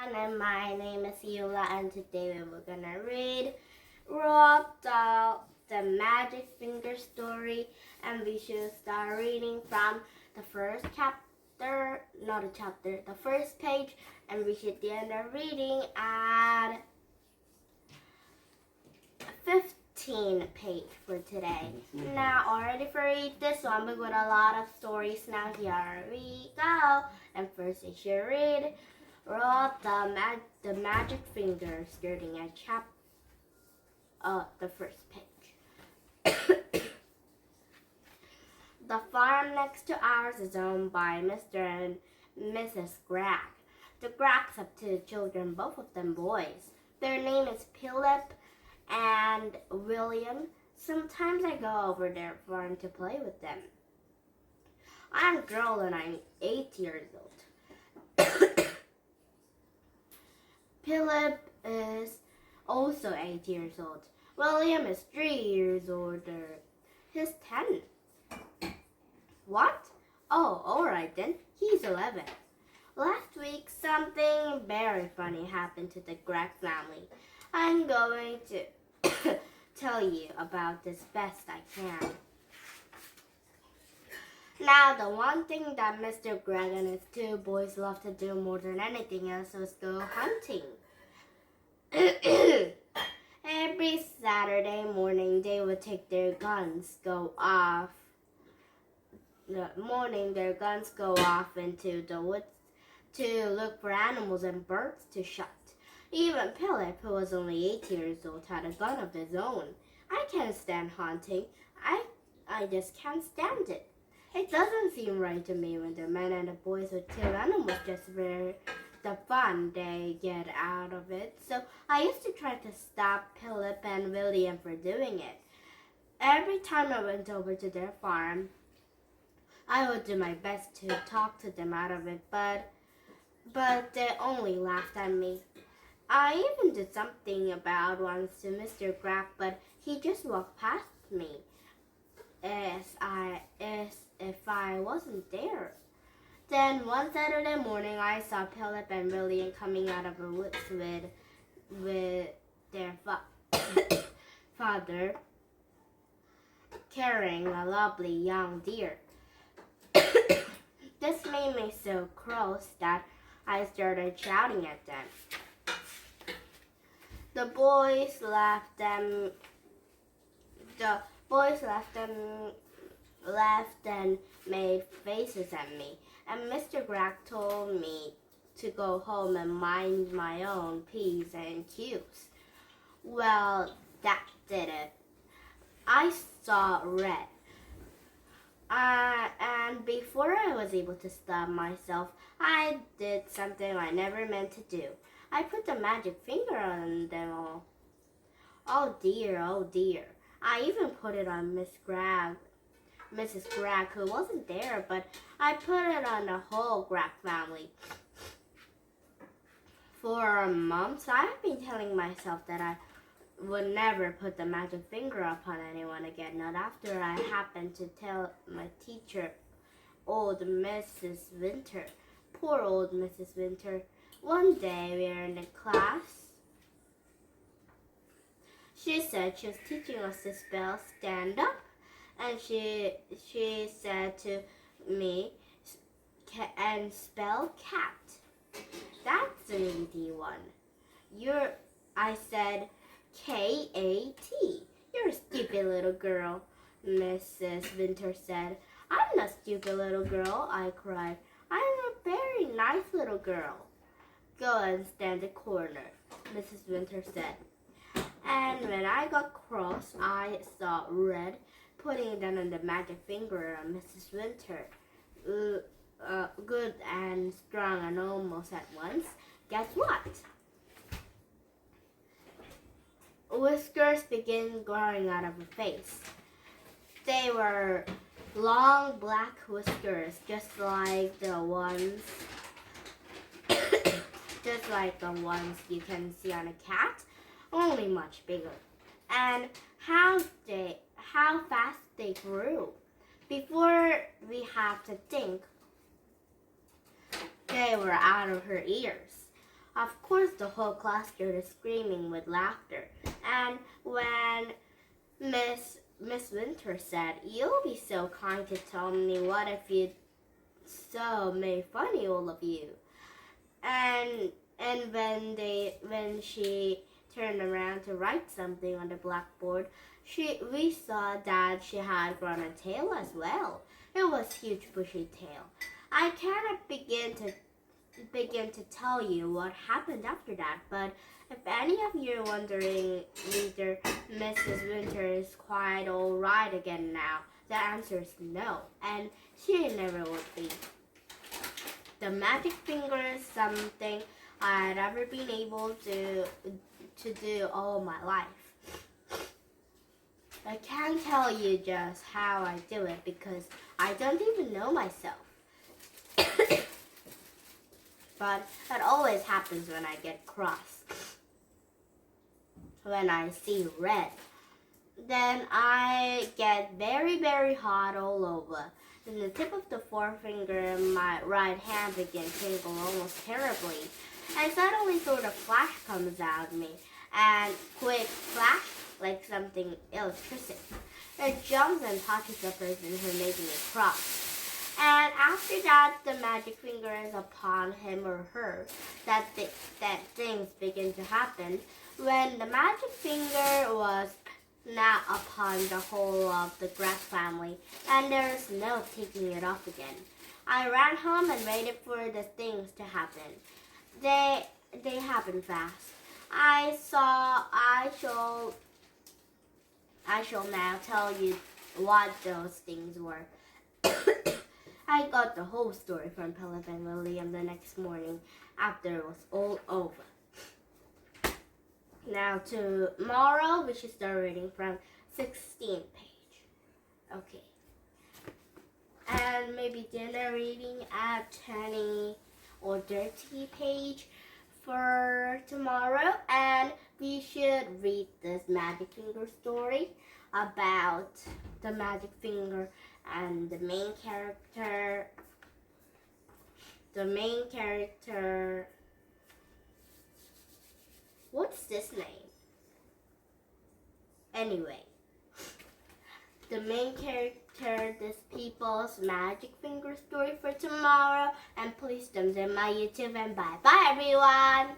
And my name is Eula, and today we're gonna read Roald Dahl, The Magic Finger Story, and we should start reading from the first chapter, not a chapter, the first page, and we should end our reading at 15 page for today. Now, already for read this one, but with a lot of stories. Now here we go. And first, I should read Roald the Magic Finger, starting at the first page. The farm next to ours is owned by Mr. and Mrs. Grag. The Grags have two children, both of them boys. Their name is Philip and William. Sometimes I go over their farm to play with them. I'm a girl and I'm 8 years old. Philip is also 8 years old. William is 3 years older. He's 10. What? Oh, alright then. He's 11. Last week, something very funny happened to the Greg family. I'm going to tell you about this best I can. Now, the one thing that Mr. Greg and his two boys love to do more than anything else was go hunting. Every Saturday morning, they would take their guns, go off into the woods to look for animals and birds to shoot. Even Philip, who was only 8 years old, had a gun of his own. I can't stand hunting. I just can't stand it. It doesn't seem right to me when the men and the boys would kill animals just for the fun they get out of it. So I used to try to stop Philip and William for doing it. Every time I went over to their farm, I would do my best to talk to them out of it, but they only laughed at me. I even did something about once to Mr. Greg, but he just walked past me as if I wasn't there. Then one Saturday morning, I saw Philip and William coming out of the woods with their father carrying a lovely young deer. This made me so cross that I started shouting at them. The boys laughed and made faces at me. And Mr. Greg told me to go home and mind my own P's and Q's. Well, that did it. I saw red. And before I was able to stop myself, I did something I never meant to do. I put the magic finger on them all. Oh dear, oh dear. I even put it on Mrs. Greg, who wasn't there, but I put it on the whole Greg family. For months, I've been telling myself that I would never put the magic finger upon anyone again, not after I happened to tell my teacher, old Mrs. Winter. Poor old Mrs. Winter. One day we were in the class. She said she was teaching us to spell stand up, and she said to me, and spell cat. That's an easy one. I said, K-A-T. You're a stupid little girl, Mrs. Winter said. I'm not a stupid little girl, I cried. I'm a very nice little girl. Go and stand in the corner, Mrs. Winter said. And when I got cross, I saw red, putting it down on the magic finger on Mrs. Winter. Good and strong and almost at once. Guess what? Whiskers began growing out of her face. They were long black whiskers, just like the ones you can see on a cat, only much bigger. And how fast they grew. Before we have to think, they were out of her ears. Of course, the whole class started screaming with laughter. And when Miss Winter said, "You'll be so kind to tell me what if you so made funny, all of you." And when she turned around to write something on the blackboard, we saw that she had grown a tail as well. It was huge bushy tail. I cannot begin to tell you what happened after that, but if any of you are wondering whether Mrs. Winter is quite all right again now, the answer is no, and she never would be. The magic finger is something I'd ever been able to do all my life. I can't tell you just how I do it because I don't even know myself. But that always happens when I get cross. When I see red, then I get very, very hot all over. Then the tip of the forefinger in my right hand begins to tingle almost terribly. And suddenly sort of flash comes out of me. And quick flash, like something electricity. It jumps and touches the person who made me cross. And after that, the magic finger is upon him or her. That things begin to happen. When the magic finger was now upon the whole of the Grass family, and there is no taking it off again. I ran home and waited for the things to happen. They happened fast. I shall now tell you what those things were. I got the whole story from Philip and William the next morning after it was all over. Now tomorrow we should start reading from 16th page. Okay. And maybe dinner reading at 20 or 30 page for tomorrow. And we should read this magic finger story about the magic finger and the main character. What's this name? Anyway, the main character, this people's magic finger story for tomorrow. And please don't in my YouTube and bye. Bye everyone!